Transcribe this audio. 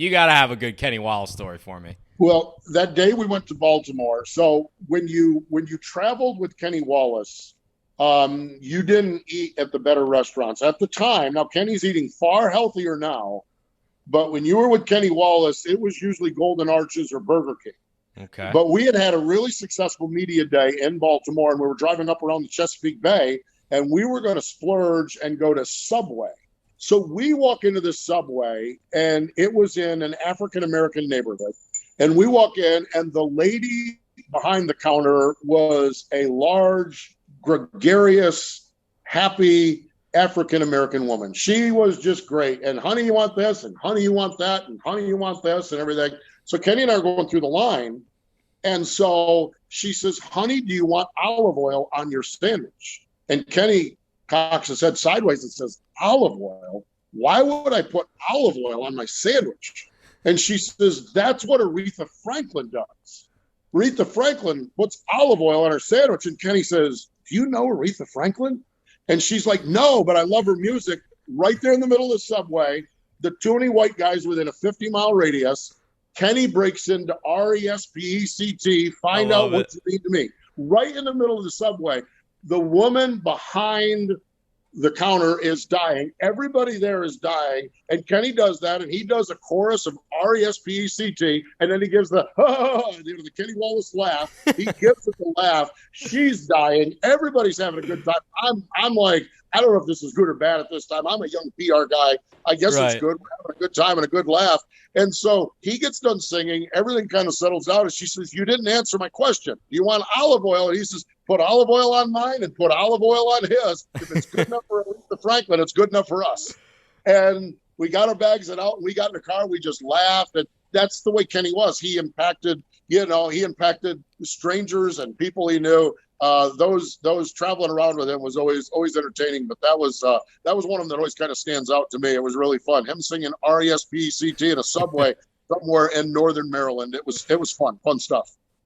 You got to have a good Kenny Wallace story for me. Well, that day we went to Baltimore. So when you traveled with Kenny Wallace, you didn't eat at the better restaurants at the time. Now Kenny's eating far healthier now, but when you were with Kenny Wallace, it was usually Golden Arches or Burger King. Okay. But we had a really successful media day in Baltimore, and we were driving up around the Chesapeake Bay, and we were going to splurge and go to Subway. So we walk into this Subway, and it was in an African-American neighborhood. And we walk in, and the lady behind the counter was a large, gregarious, happy African-American woman. She was just great. And honey, you want this? And honey, you want that? And honey, you want this? And everything. So Kenny and I are going through the line. And so she says, honey, do you want olive oil on your sandwich? And Kenny cocks his head sideways and says, olive oil? Why would I put olive oil on my sandwich? And she says, that's what Aretha Franklin does. Aretha Franklin puts olive oil on her sandwich. And Kenny says, do you know Aretha Franklin? And she's like, no, but I love her music. Right there in the middle of the Subway, the two white guys within a 50-mile radius. Kenny breaks into RESPECT, find out what you mean to me. Right in the middle of the Subway. The woman behind the counter is dying. Everybody there is dying. And Kenny does that, and he does a chorus of RESPECT, and then he gives the Kenny Wallace laugh. He gives it the laugh. She's dying. Everybody's having a good time. I'm like, I don't know if this is good or bad at this time. I'm a young PR guy. I guess It's good. We're having a good time and a good laugh. And so he gets done singing. Everything kind of settles out. And she says, you didn't answer my question. Do you want olive oil? And he says, put olive oil on mine and put olive oil on his. If it's good enough for Aretha Franklin, it's good enough for us. And we got our bags out and we got in the car. We just laughed. And that's the way Kenny was. He impacted strangers and people he knew. Those traveling around with him was always entertaining. But that was one of them that always kind of stands out to me. It was really fun. Him singing RESPECT in a Subway somewhere in northern Maryland. It was fun stuff.